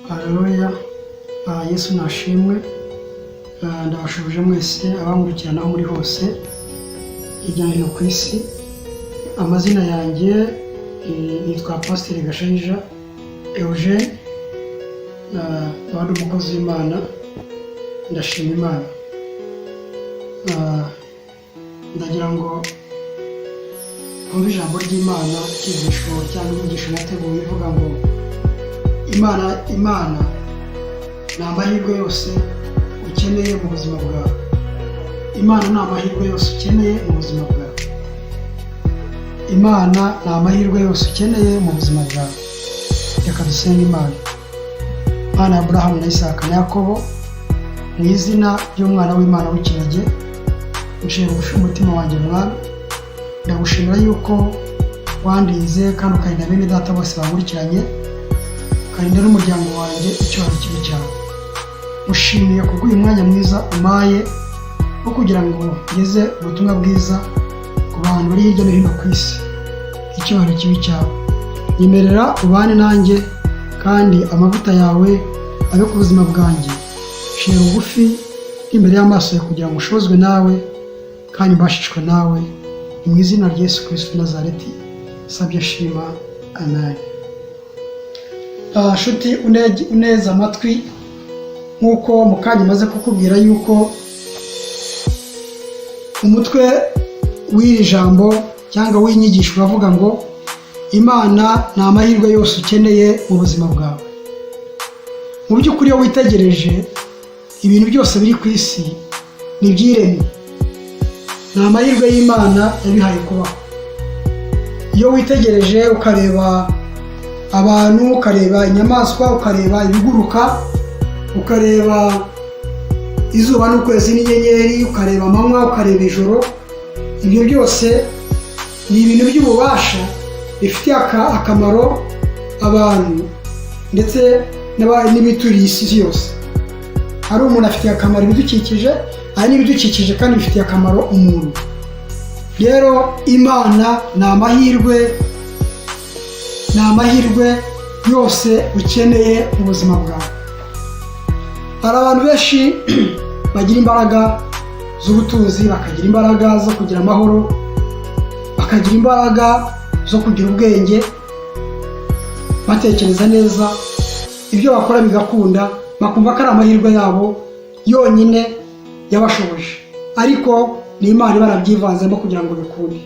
Haleluya. Yesu nashimwe. Ndabashubije mwese abankurikirana aho muri hose hirya no hino ku isi. Amazina yanjye nitwa Pasiteri Gashayija Eugene, abandi umukozi w'Imana. Ndashima Imana. Ndagira ngo twumve ijambo ry'Imana, icyigisho cyangwa inyigisho nateguye ivuga ngo Imana ni amahirwe yose ukeneye mu buzima bwawe. Imana ni amahirwe yose ukeneye mu buzima bwawe. Imana ni amahirwe yose ukeneye mu buzima bwawe. Reka dusenge Imana. Mana ya Aburahamu na Isaka na Yakobo, mu izina ry'umwana w'Imana w'ikinege, nciye bugufi umutima wanjye Mwami. Ndagushimira yuko wandinze kandi ukarinda bene data bose bankurikiranye, ukarinda n'umuryango wanjye icyubahiro kibi cyawe. Mushimiye kubw'uyu mwanya mwiza umpaye wo kugira ngo ngeze ubutumwa bwiza ku bantu bari hirya no hino ku isi. Icyubahiro kibi cyawe. Nyemerera ubane nanjye kandi amavuta yawe abe ku buzima bwanjye. Shira bugufi imbere y'amaso yawe kugira ngo ushobozwe nawe kandi mbashishwe nawe. Mu izina rya Yesu Kristo w'i Nazareti sabye shima, amen. Nshuti uneza amatwi, nk'uko mu kanya maze kukubwira yuko umutwe w'iri jambo cyangwa w'inyigisho uravuga ngo Imana ni amahirwe yose ukeneye mu buzima bwawe. Mu by'ukuri iyo witegereje ibintu byose biri ku isi ni iby'iremwe, ni amahirwe y'Imana yabihaye kubaho. Iyo witegereje ukareba abantu, ukareba inyamaswa, ukareba ibiguruka, ukareba izuba n'ukwezi n'inyenyeri, ukareba amanywa, ukareba ijoro, ibyo byose ni ibintu by'ububasha bifitiye akamaro abantu ndetse n'ibituriye isi yose. Hari umuntu afitiye akamaro ibidukikije, hari n'ibidukikije kandi bifitiye akamaro umuntu. Rero Imana ni amahirwe yose ukeneye mu buzima bwawe. Hari abantu benshi bagira imbaraga z'ubutunzi, bakagira imbaraga zo kugira amahoro, bakagira imbaraga zo kugira ubwenge, batekereza neza, ibyo bakora bigakunda, bakumva ko ari amahirwe yabo yonyine yabashoboje, ariko ni Imana barabyivanzemo kugira ngo bikunde.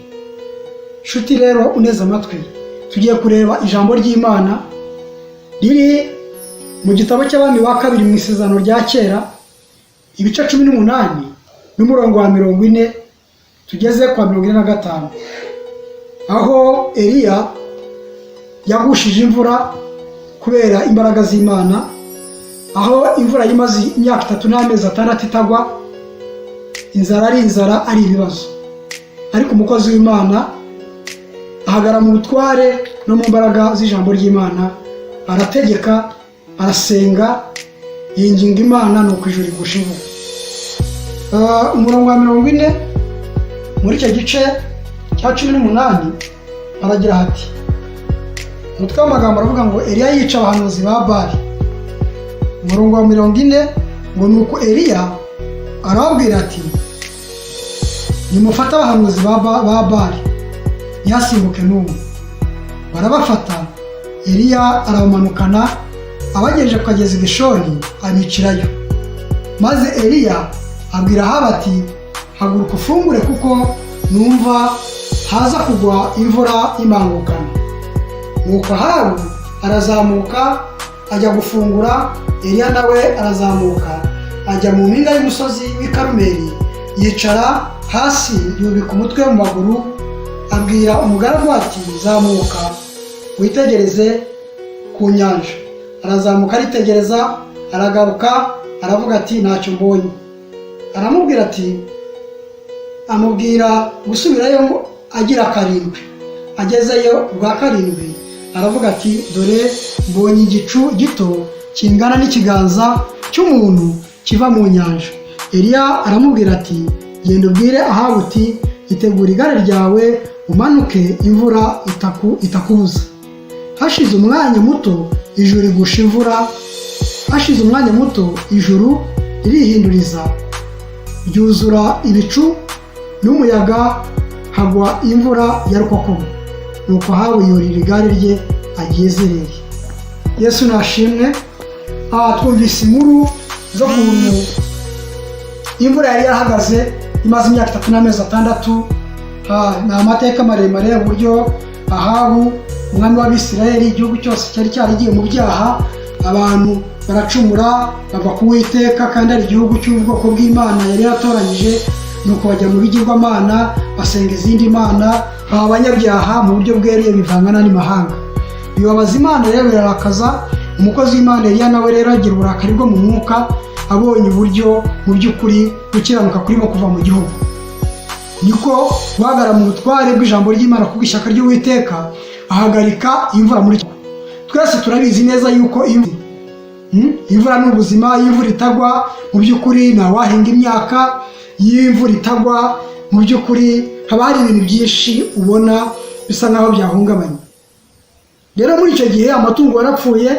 Nshuti rero uneze amatwi, tugiye kureba ijambo ry'Imana riri mu gitabo cy'Abami wa kabiri mu isezerano rya kera, ibice 18 n'umurongo wa 40 tugeze kwa 45, aho Eliya yagushije imvura kubera imbaraga z'Imana, aho imvura yimaze imyaka 3 n'amezi 6 itagwa, inzara ari ibibazo, ariko umukozi w'Imana ahagara mu butware no mu mbaraga z'ijambo ry'Imana, arategeka, arasenga, yinginga Imana, nuko ijuru rigusha imvura. Umurongo wa 40 muri icyo gice cya 18 aragira hati, umutwe w'amagambo aravuga ngo Eliya yica abahanuzi ba Bali. Umurongo wa 40 ngo nuko Eliya arababwira ati, nimufate abahanuzi ba Bali ntihasimbuke n'umwe. Barabafata, Eliya arabamanukana, abagejeje ku kagezi Gishoni abicirayo. Maze Eliya abwira Ahabu ati, haguruka ufungure kuko numva haza kugwa imvura imangukana. Nuko Ahabu arazamuka ajya gufungura, Eliya nawe arazamuka ajya mu mpinga y'umusozi w'i Karumeli, yicara hasi yubika umutwe mu maguru, abwira umugaragu ati, zamuka witegereze ku nyanja. Arazamuka aritegereza, aragaruka aravuga ati, ntacyo mbonye. Aramubwira ati, amubwira gusubirayo agira 7. Agezeyo ubwa 7 aravuga ati, dore mbonye igicu gito kingana n'ikiganza cy'umuntu kiva mu nyanja. Eliya aramubwira ati, genda ubwire Ahabu uti, itegura igare ryawe umanuke, imvura itakubuza. Hashize umwanya muto ijuru rigusha imvura, Hashize umwanya muto ijuru ririhinduriza, ryuzura ibicu n'umuyaga, hagwa imvura ya rukokoma. Nuko Ahabu yurira igare rye agiye Yezereli. Yesu nashimwe. Twumvise inkuru zo kuntu imvura yari yarahagaze imaze imyaka 3 n'amezi 6. Ni amateka maremare uburyo Ahabu umwami w'Abisirayeli, igihugu cyose cyari cyarigiye mu byaha, abantu baracumura bava ku Uwiteka, kandi ari igihugu cy'ubwoko bw'Imana yari yatoranyije. Nuko bajya mu bigirwamana basenga izindi mana, baba abanyabyaha mu buryo bweruye, bivanga n'andi mahanga. Bibabaza Imana rero birarakaza. Umukozi w'Imana Eliya nawe rero agira uburakari bwo mu mwuka, abonye uburyo mu by'ukuri gukiranuka kurimo kuva mu gihugu. Niko guhagarara mu butware bw'ijambo ry'Imana kubw'ishyaka ry'Uwiteka, ahagarika imvura muri cyo. Twese turabizi neza yuko imvura ni ubuzima. Iyo imvura itagwa mu by'ukuri ntawahinga imyaka. Iyo imvura itagwa mu by'ukuri haba hari ibintu byinshi ubona bisa nk'aho byahungabanye. Rero muri icyo gihe amatungo yarapfuye,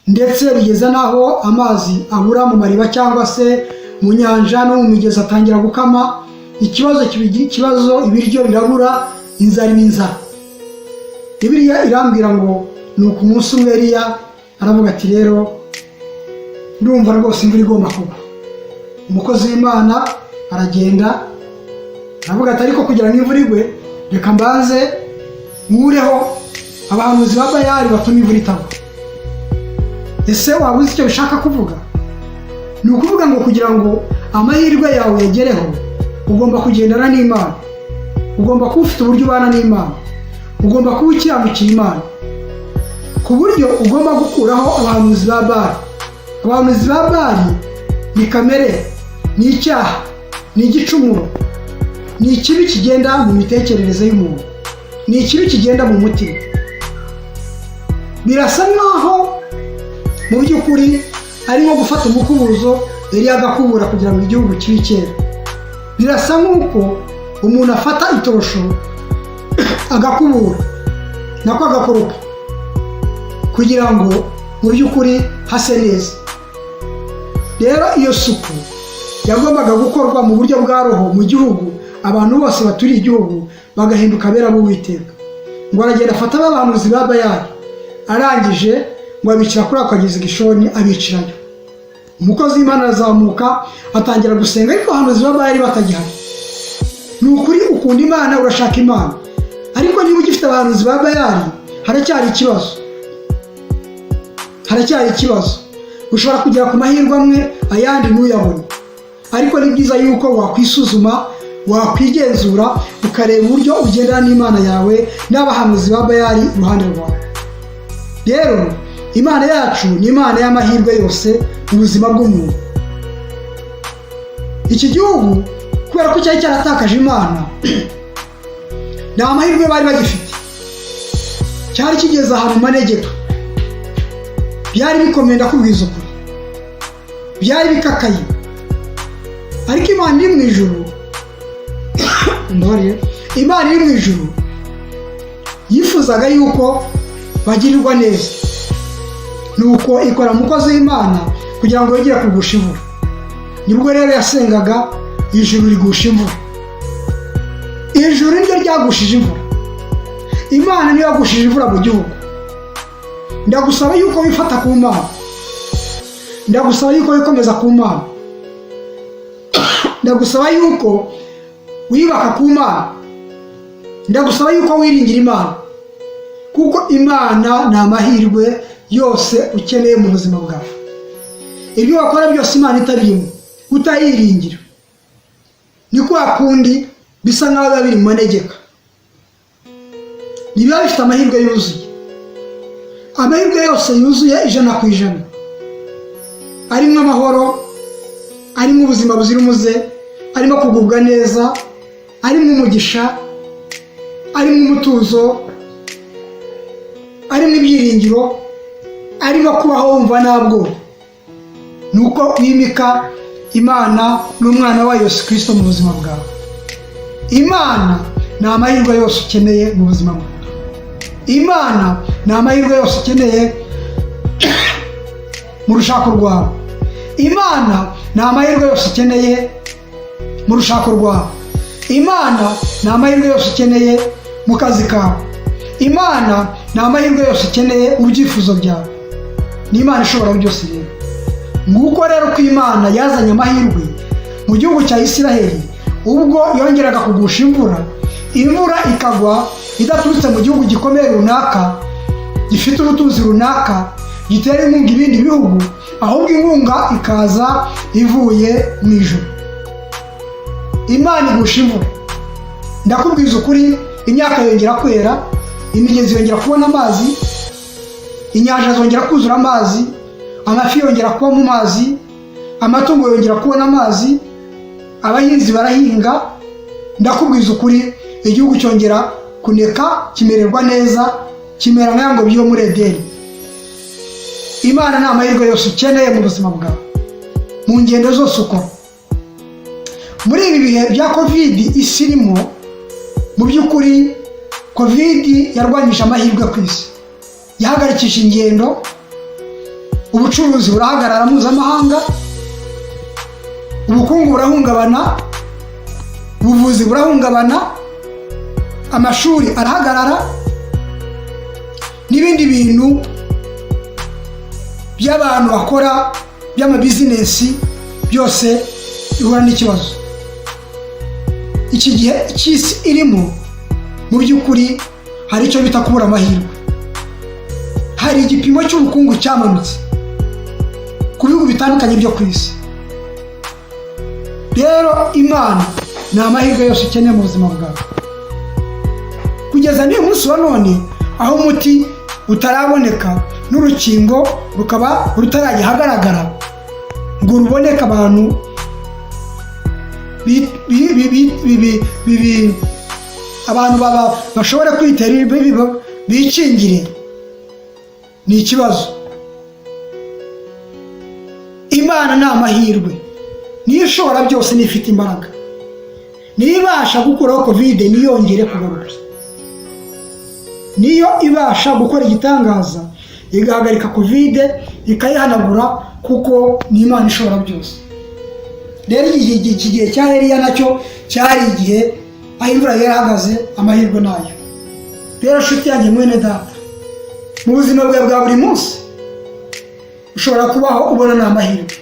ndetse bigeza n'aho amazi abura mu mariba cyangwa se mu nyanja no mu migezi atangira gukama. Ikibazo ibiryo birabura, inzara n'inzara. Bibiliya irambwira ngo nuko umunsi umwe Eliya aravuga ati rero ndumva rwose imvura igomba kugwa. Umukozi w'Imana aragenda aravuga ati ariko kugira ngo imvura igwe, reka mbanze nkureho abahanuzi ba Bayali batuma imvura itagwa. Ese waba uzi icyo bishaka kuvuga? Ni ukuvuga ngo kugira ngo amahirwe yawe yagereho, ugomba kugendana n'Imana, ugomba kuba ufite uburyo ubana n'Imana, ugomba kuba ukiranukiye Imana, ku buryo ugomba gukuraho abahanuzi ba Bali. Abahanuzi ba Bali ni kamere, ni icyaha, ni igicumuro, ni ikibi kigenda mu mitekerereze y'umuntu, ni ikibi kigenda mu mutima. Birasa nkaho mu by'ukuri ari nko gufata umukubuzo Eliya agakubura kugira ngo igihugu kibe cyera. Birasa nk'uko umuntu afata itorosho agakubura nako agakoropa kugira ngo mu by'ukuri hase neza. Rero iyo suku yagombaga gukorwa mu buryo bwa roho mu gihugu, abantu bose baturiye igihugu bagahinduka abera b'Uwiteka. Ngo aragenda afata abahanuzi ba Bayali, arangije ngo abicira kuri ako kagezi Gishoni abicirayo. Umukozi w'Imana arazamuka atangira gusenga, ariko abahanuzi ba Bayali batagihari. Ni ukuri ukunda Imana, urashaka Imana, ariko niba ugifite abahanuzi ba Bayali haracyari ikibazo. Ushobora kugera ku mahirwe amwe, ayandi ntuyabone. Ariko ni byiza yuko wakwisuzuma, wakwigenzura, ukareba uburyo ugendana n'Imana yawe n'abahanuzi ba Bayali iruhande rwawe. Rero Imana yacu ni Imana y'amahirwe yose mu buzima bw'umuntu. Iki gihugu kubera ko cyari cyaratakaje Imana, nta mahirwe bari bagifite. Cyari kigeze ahantu mu manegeka, byari bikomeye, ndakubwiza ukuri, byari bikakaye. Ariko Imana iri mu ijuru Imana iri mu ijuru yifuzaga yuko bagirirwa neza. Nuko ikora umukozi w'Imana kugira ngo yongere kugusha imvura. Nibwo rero yasengaga ijuru rigusha imvura. Ijuru niryo ryagushije imvura. Imana niyo yagushije imvura mu gihugu. Ndagusaba yuko wifata ku Mana, ndagusaba yuko wikomeza ku Mana, ndagusaba yuko wibaka ku Mana, ndagusaba yuko wiringira Imana, kuko Imana ni amahirwe yose ukeneye mu buzima bwawe. Ibyo wakora byose Imana itabirimo, utayiringira, ni kwa kundi bisa nk'aho biba biri mu manegeka. Nibiba bifite amahirwe yuzuye, amahirwe yose yuzuye 100%, arimo amahoro, arimo ubuzima buzira umuze, arimo kugubwa neza, arimo umugisha, arimo umutuzo, arimo ibyiringiro, arimo kubaho wumva ntabwo. Nuko wimika Imana n'umwana wayo Yesu Kristo mu buzima bwawe. Imana ni amahirwe yose ukeneye mu buzima bwawe. Imana ni amahirwe yose ukeneye mu rushako rwawe. Imana ni amahirwe yose ukeneye mu rushako rwawe. Imana ni amahirwe yose ukeneye mu kazi kawe. Imana ni amahirwe yose ukeneye mu byifuzo byawe. Ni Imana ishobora byose rero. Nguko rero ko Imana yazanye amahirwe mu gihugu cya Isiraheli ubwo yongeraga kugusha imvura ikagwa idaturutse mu gihugu gikomeye runaka gifite ubutunzi runaka gitera inkunga ibindi bihugu, ahubwo inkunga ikaza ivuye mu ijuru. Imana igusha imvura. Ndakubwiza ukuri, imyaka yongera kwera, imigezi yongera kubona amazi, inyanja zongera kuzura amazi, amafi yongera kuba mu mazi, amatungo yongera kubona amazi, abahinzi barahinga. Ndakubwiza ukuri, igihugu cyongera kuneka kimererwa neza, kimera nk'ayango byo muri Edeni. Imana ni amahirwe yose ukeneye mu buzima bwawe, mu ngendo zose ukora. Muri ibi bihe bya covid isi irimo, mu by'ukuri covid yarwanyije amahirwe ku isi, yahagarikisha ingendo, ubucuruzi burahagarara mpuzamahanga, ubukungu burahungabana, ubuvuzi burahungabana, amashuri arahagarara, n'ibindi bintu by'abantu bakora by'amabizinesi byose bihura n'ikibazo. Iki gihe cy'isi irimo, mu by'ukuri hari icyo bita kubura amahirwe. Hari igipimo cy'ubukungu cyamanutse ku bihugu bitandukanye byo ku isi. Rero Imana ni amahirwe yose ukeneye mu buzima bwawe. Kugeza n'uyu munsi wa none, aho umuti utaraboneka n'urukingo rukaba rutarajya ahagaragara ngo ruboneke abantu abantu bashobora kwitera bikingire, ni ikibazo. Imana ni amahirwe, niyo ishobora byose, n'ifite imbaraga, niyo ibasha gukuraho covid ntiyongere kugaruka, niyo ibasha gukora igitangaza igahagarika covid ikayihanagura, kuko ni Imana ishobora byose. Rero iki gihe cya Eliya nacyo cyari igihe aho imvura yarahagaze, amahirwe nayo. Rero nshuti yanjye, mwene data, mu buzima bwawe bwa buri munsi ushobora kubaho ubona ni amahirwe,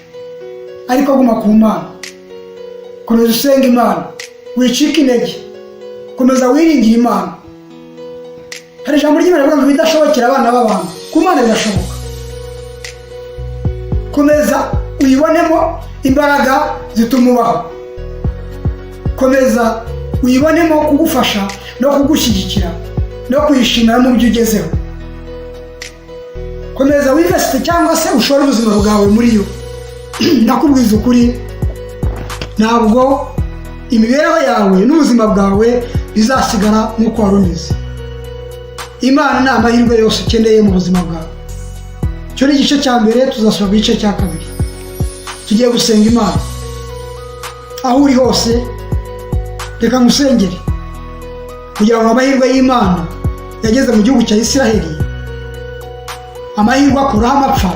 ariko guma ku Mana, komeza usenga Imana, wicika intege, komeza wiringira Imana. Hari ijambo ry'Imana rivuga ngo bidashobokera abana b'abantu, ku Mana birashoboka. Komeza uyibonemo imbaraga zituma ubaho, komeza uyibonemo kugufasha no kugushyigikira no kwishimira mu byo ugezeho. Komeza wivesite cyangwa se ushore ubuzima bwawe muri yo. Ndakubwiza ukuri, ntabwo imibereho yawe n'ubuzima bwawe bizasigara nk'uko wari umeze. Imana ni amahirwe yose ukeneye mu buzima bwawe. Cyo ni igice cya mbere, tuzasura ku gice cya kabiri. Tugiye gusenga Imana. Aho uri hose, reka ngusengere kugira ngo amahirwe y'Imana yageze mu gihugu cya Isiraheli, amahirwe akuraho amapfa,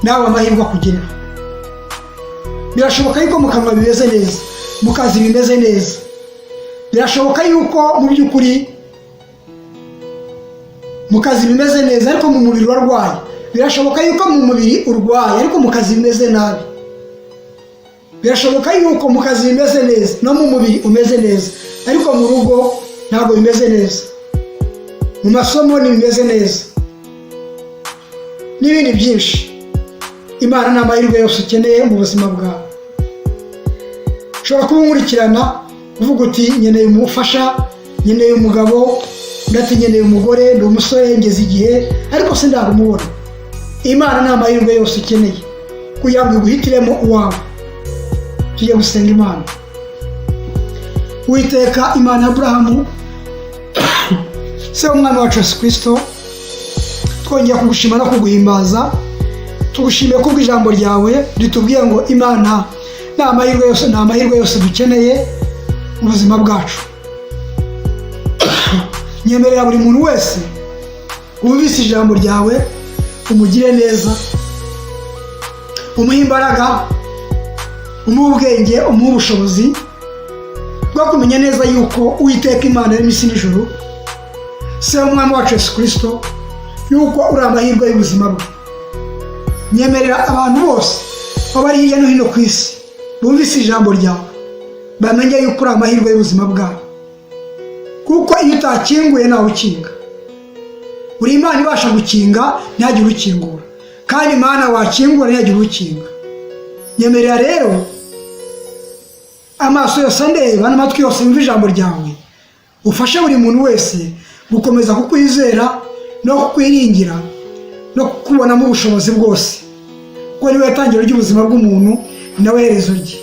nawe amahirwe akugeraho. Birashoboka yuko mu kanwa bimeze neza, mu kazi bimeze neza. Birashoboka yuko mu by'ukuri mu kazi bimeze neza, ariko mu mubiri warwaye. Birashoboka yuko mu mubiri urwaye, ariko mu kazi bimeze nabi. Birashoboka yuko mu kazi bimeze neza, no mu mubiri umeze neza, ariko mu rugo ntabwo bimeze neza, mu masomo ntibimeze neza, n'ibindi byinshi. Imana ni amahirwe yose ukeneye mu buzima bwawe. Ushobora kuba unkurikirana uvuga uti nkeneye umufasha, nkeneye umugabo, ndati nkeneye umugore, ndi umusore ngeze igihe ariko sindamubona. Imana ni amahirwe yose ukeneye kugira ngo iguhitiremo uwawe. Tugiye gusenga Imana. Uwiteka Imana ya Aburahamu, se w'umwami wacu Yesu Kristo, twongera kugushima no kuguhimbaza. Tugushimiye kubwo ijambo ryawe ritubwiye ngo Imana ni amahirwe yose, ni amahirwe yose dukeneye mu buzima bwacu. Nyemerera buri muntu wese wumvise ijambo ryawe umugire neza, umuha imbaraga, umuha ubwenge, umuha ubushobozi bwo kumenya neza yuko Uwiteka Imana yaremye isi n'ijuru, se w'umwami wacu Yesu Kristo, yuko uri amahirwe y'ubuzima bwe. Nyemerera abantu bose bari hirya no hino ku isi bumvise ijambo ryawe bamenye yuko uri amahirwe y'ubuzima bwabo, kuko iyo utakinguye ntawe ukinga. Uri Imana ibasha gukinga ntihagire ukingura, kandi Imana wakingura ntihagire ukinga. Nyemerera rero amaso yose andeba n'amatwi yose yumva ijambo ryawe, ufashe buri muntu wese gukomeza kukwizera no kukwiringira no kukubonamo ubushobozi bwose, kuko niwe tangiriro ry'ubuzima bw'umuntu, nawe herezo rye.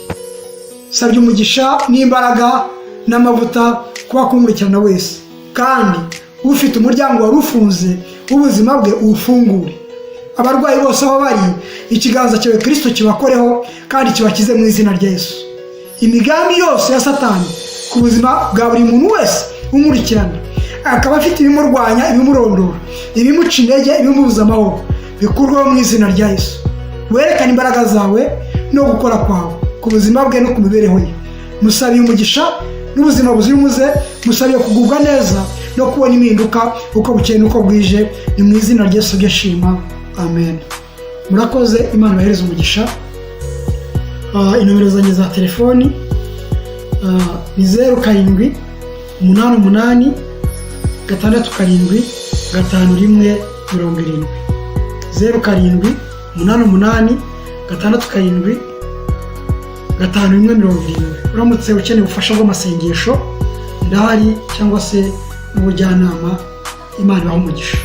Sabye umugisha n'imbaraga n'amavuta kuba kumurikirana wese, kandi ufite umuryango wari ufunze w'ubuzima bwe uwufungure. Abarwayi bose aho bari, ikiganza cyawe Kristo kibakoreho kandi kibakize mu izina rya Yesu. Imigambi yose ya Satani ku buzima bwa buri muntu wese umurikirana, akaba afite ibimurwanya, ibimurondora, ibimuca intege, ibimubuza amahoro, bikurwaho mu izina rya Yesu. Werekane imbaraga zawe no gukora kwawe ku buzima bwe no ku mibereho ye. Musabiye umugisha n'ubuzima buzira umuze, musabiye kugubwa neza no kubona impinduka uko bukeye n'uko bwije, ni mu izina rya Yesu geshima, amen. Murakoze, Imana ibahereze umugisha. Inomero zanjye za telefoni ni 0788 67 5170, 0788 67 5170. Uramutse ukeneye ubufasha bw'amasengesho ndahari, cyangwa se n'ubujyanama, Imana ibahe umugisha.